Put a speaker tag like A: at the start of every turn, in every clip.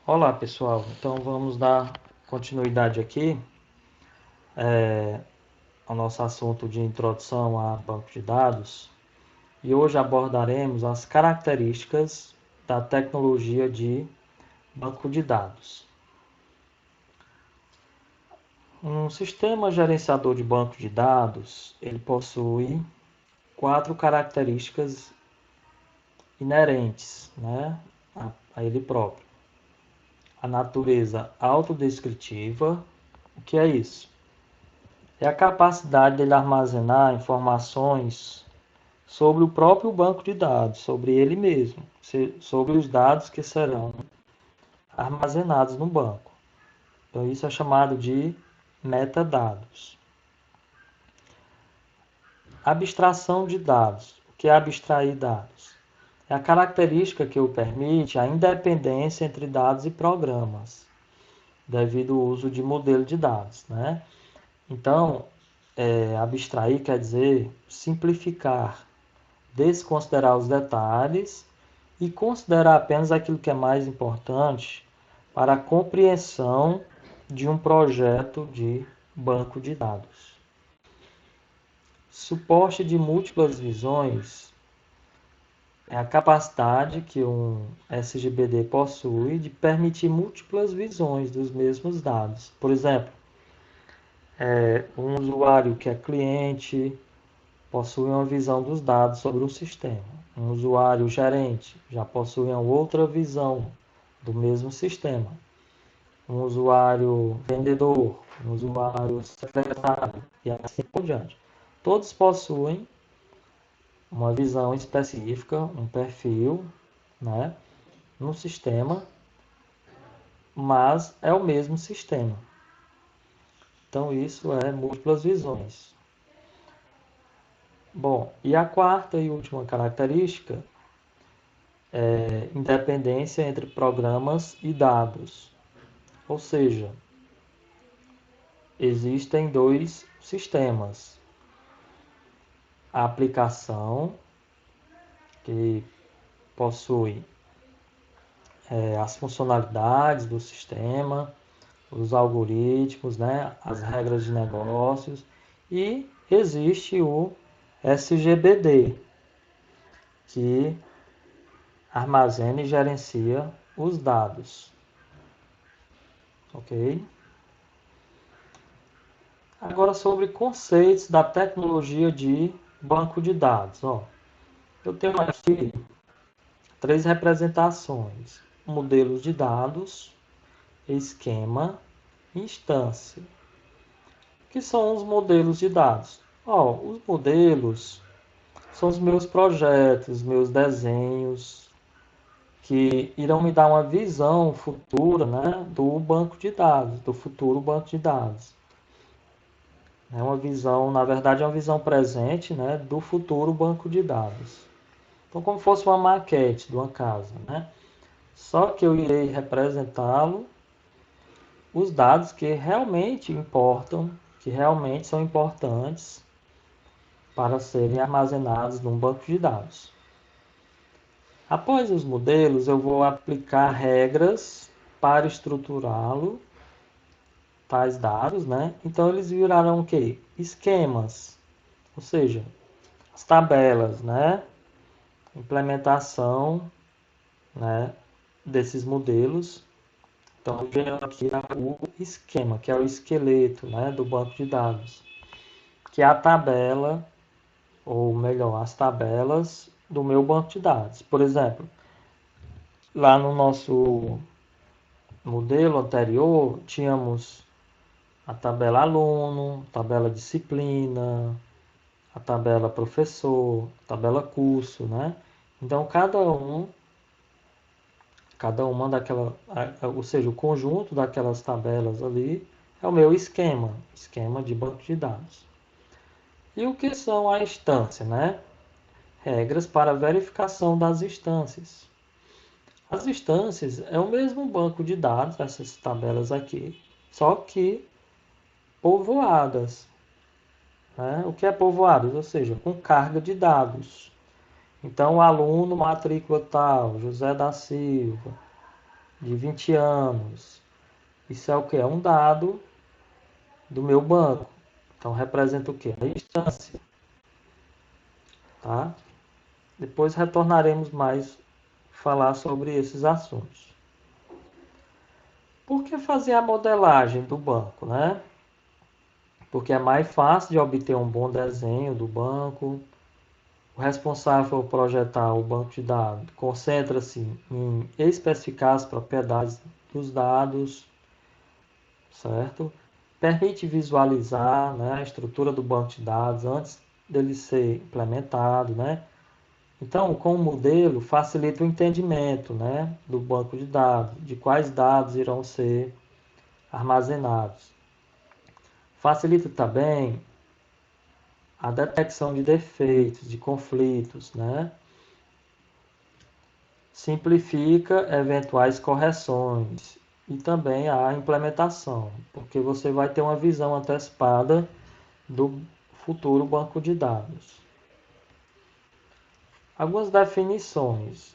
A: Olá pessoal, então vamos dar continuidade aqui ao nosso assunto de introdução a banco de dados e hoje abordaremos as características da tecnologia de banco de dados. Um sistema gerenciador de banco de dados ele possui quatro características inerentes, a ele próprio. A natureza autodescritiva, o que é isso? É a capacidade dele armazenar informações sobre o próprio banco de dados, sobre ele mesmo, sobre os dados que serão armazenados no banco. Então, isso é chamado de metadados. Abstração de dados. O que é abstrair dados? É a característica que o permite a independência entre dados e programas, devido ao uso de modelo de dados, né? Então, abstrair quer dizer simplificar, desconsiderar os detalhes e considerar apenas aquilo que é mais importante para a compreensão de um projeto de banco de dados. Suporte de múltiplas visões é a capacidade que um SGBD possui de permitir múltiplas visões dos mesmos dados. Por exemplo, um usuário que é cliente possui uma visão dos dados sobre um sistema. Um usuário gerente já possui uma outra visão do mesmo sistema. Um usuário vendedor, um usuário secretário e assim por diante. Todos possuem uma visão específica, um perfil, né, no sistema, mas é o mesmo sistema. Então isso é múltiplas visões. Bom, e a quarta e última característica é independência entre programas e dados. Ou seja, existem dois sistemas. A aplicação, que possui as funcionalidades do sistema, os algoritmos, né, as regras de negócios, e existe o SGBD, que armazena e gerencia os dados. Ok? Agora sobre conceitos da tecnologia de banco de dados. Ó, eu tenho aqui três representações: modelos de dados, esquema e instância. O que são os modelos de dados? Ó, os modelos são os meus projetos, meus desenhos, que irão me dar uma visão futura, né, do banco de dados, do futuro banco de dados. É uma visão, na verdade, é uma visão presente, né, do futuro banco de dados. Então, como fosse uma maquete de uma casa, né? Só que eu irei representá-lo os dados que realmente importam, que realmente são importantes para serem armazenados num banco de dados. Após os modelos, eu vou aplicar regras para estruturá-lo, tais dados, né? Então eles virarão o quê? Esquemas, ou seja, as tabelas, né? Implementação, né, desses modelos. Então, eu aqui o esquema, que é o esqueleto, né, do banco de dados, que é a tabela, ou melhor, as tabelas do meu banco de dados. Por exemplo, lá no nosso modelo anterior, tínhamos a tabela aluno, tabela disciplina, a tabela professor, tabela curso, né? Então, cada uma daquela, ou seja, o conjunto daquelas tabelas ali é o meu esquema de banco de dados. E o que são a instância, né? Regras para verificação das instâncias. As instâncias é o mesmo banco de dados, essas tabelas aqui, só que povoadas. Né? O que é povoadas? Ou seja, com carga de dados. Então, o aluno, matrícula tal, José da Silva, de 20 anos. Isso é o que? É um dado do meu banco. Então representa o que? A instância. Tá? Depois retornaremos mais falar sobre esses assuntos. Por que fazer a modelagem do banco, né? Porque é mais fácil de obter um bom desenho do banco. O responsável por projetar o banco de dados concentra-se em especificar as propriedades dos dados, certo? Permite visualizar, né, a estrutura do banco de dados antes dele ser implementado, né? Então, com o modelo, facilita o entendimento, né, do banco de dados, de quais dados irão ser armazenados. Facilita também a detecção de defeitos, de conflitos, né? Simplifica eventuais correções e também a implementação, porque você vai ter uma visão antecipada do futuro banco de dados. Algumas definições.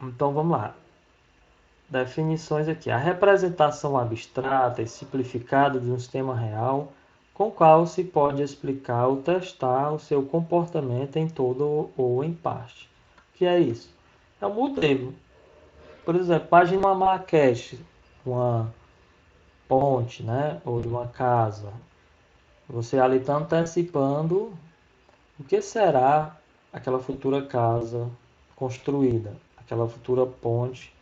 A: Então vamos lá. Definições aqui. A representação abstrata e simplificada de um sistema real com o qual se pode explicar ou testar o seu comportamento em todo ou em parte. O que é isso? É um modelo. Por exemplo, imagine uma maquete, uma ponte, né? Ou de uma casa. Você ali está antecipando o que será aquela futura casa construída, aquela futura ponte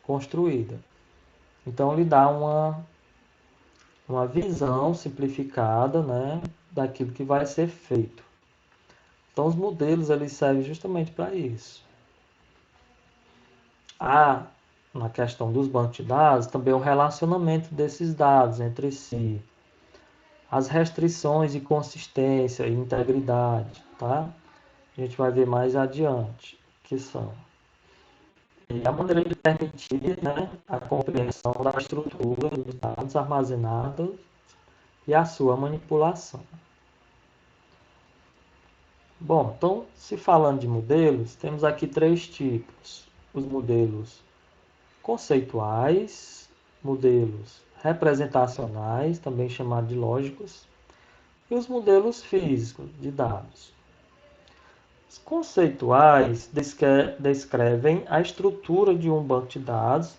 A: construída. Então, lhe dá uma visão simplificada, né, daquilo que vai ser feito. Então, os modelos eles servem justamente para isso. Há, na questão dos bancos de dados, também o relacionamento desses dados entre si, as restrições de consistência e integridade, tá? A gente vai ver mais adiante, que são. E a maneira de permitir, né, a compreensão da estrutura dos dados armazenados e a sua manipulação. Bom, então, se falando de modelos, temos aqui três tipos. Os modelos conceituais, modelos representacionais, também chamados de lógicos, e os modelos físicos de dados. Os conceituais descrevem a estrutura de um banco de dados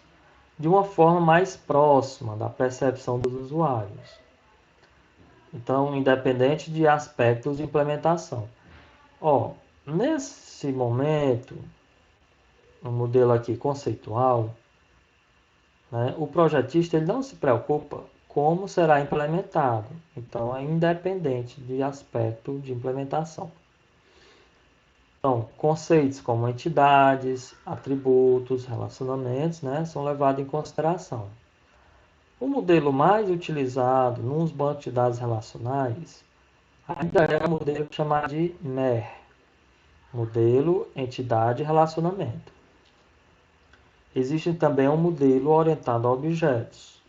A: de uma forma mais próxima da percepção dos usuários. Então, independente de aspectos de implementação. Ó, nesse momento, no modelo aqui conceitual, né, o projetista ele não se preocupa como será implementado. Então, é independente de aspecto de implementação. Então, conceitos como entidades, atributos, relacionamentos, né, são levados em consideração. O modelo mais utilizado nos bancos de dados relacionais ainda é o modelo chamado de MER, modelo, entidade e relacionamento. Existe também um modelo orientado a objetos,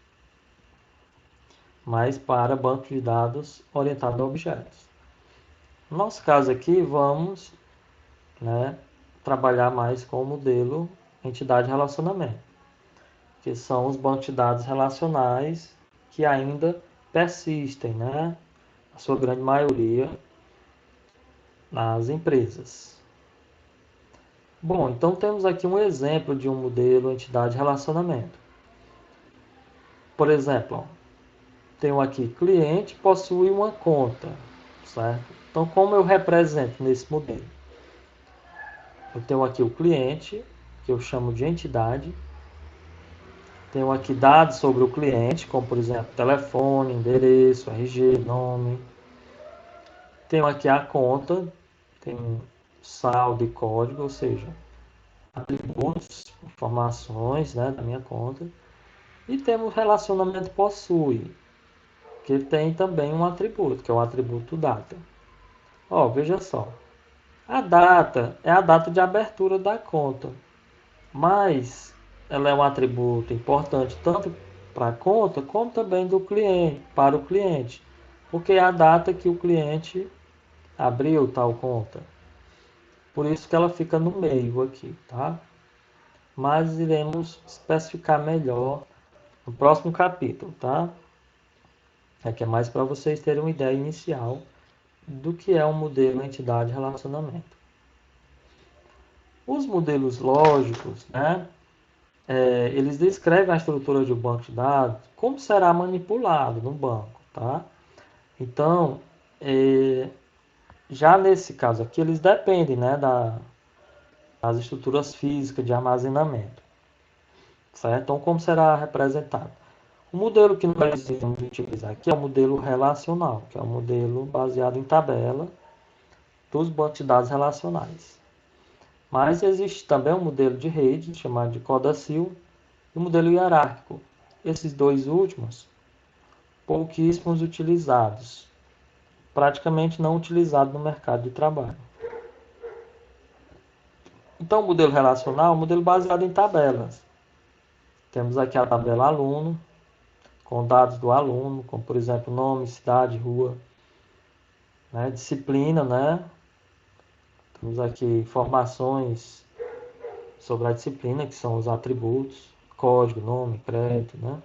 A: mas para banco de dados orientado a objetos. No nosso caso aqui, vamos, né, trabalhar mais com o modelo entidade e relacionamento, que são os bancos de dados relacionais que ainda persistem, né, a sua grande maioria, nas empresas. Bom, então temos aqui um exemplo de um modelo entidade relacionamento. Por exemplo, tenho aqui cliente possui uma conta, certo? Então, como eu represento nesse modelo? Eu tenho aqui o cliente, que eu chamo de entidade. Tenho aqui dados sobre o cliente, como por exemplo, telefone, endereço, RG, nome. Tenho aqui a conta, tem saldo e código, ou seja, atributos, informações, né, da minha conta. E temos relacionamento possui, que tem também um atributo, que é o atributo data. Ó, veja só. A data é a data de abertura da conta, mas ela é um atributo importante tanto para a conta como também do cliente, para o cliente, porque é a data que o cliente abriu tal conta. Por isso que ela fica no meio aqui, tá? Mas iremos especificar melhor no próximo capítulo, tá? Aqui é mais para vocês terem uma ideia inicial do que é um modelo entidade-relacionamento. Os modelos lógicos, né? Eles descrevem a estrutura de um banco de dados, como será manipulado no banco, tá? Então, já nesse caso aqui, eles dependem, né, das estruturas físicas de armazenamento, certo? Então, como será representado? O modelo que nós vamos utilizar aqui é o modelo relacional, que é um modelo baseado em tabela dos bancos de dados relacionais. Mas existe também um modelo de rede, chamado de Codacil, e o modelo hierárquico. Esses dois últimos, pouquíssimos utilizados, praticamente não utilizados no mercado de trabalho. Então, o modelo relacional é um modelo baseado em tabelas. Temos aqui a tabela aluno, com dados do aluno, como por exemplo nome, cidade, rua, né, disciplina, né? Temos aqui informações sobre a disciplina, que são os atributos, código, nome, crédito, né?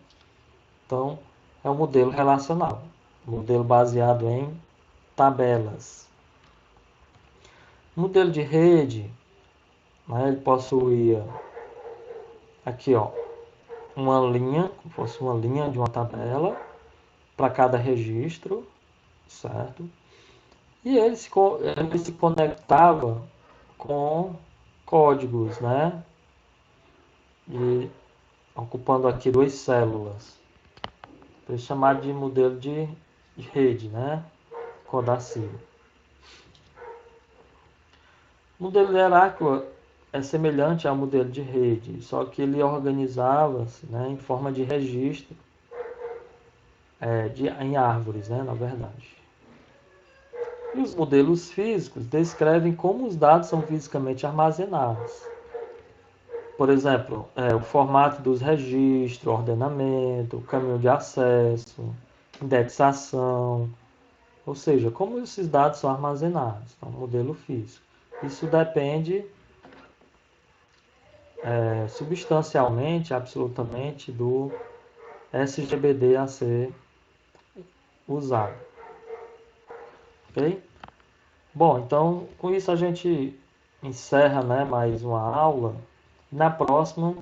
A: Então, é um modelo relacional, modelo baseado em tabelas. O modelo de rede, né, ele possuía aqui, ó, uma linha, como fosse uma linha de uma tabela para cada registro, certo? E ele se conectava com códigos, né? E ocupando aqui duas células. Foi chamado de modelo de rede, né? Codacil. O modelo hierárquico é semelhante ao modelo de rede, só que ele organizava-se, né, em forma de registro, em árvores, né, na verdade. E os modelos físicos descrevem como os dados são fisicamente armazenados. Por exemplo, o formato dos registros, ordenamento, caminho de acesso, indexação, ou seja, como esses dados são armazenados, então, modelo físico. Isso depende substancialmente, absolutamente, do SGBD a ser usado. Ok? Bom, então com isso a gente encerra, né, mais uma aula. Na próxima,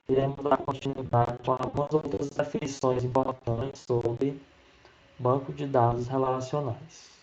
A: iremos dar continuidade com algumas outras definições importantes sobre banco de dados relacionais.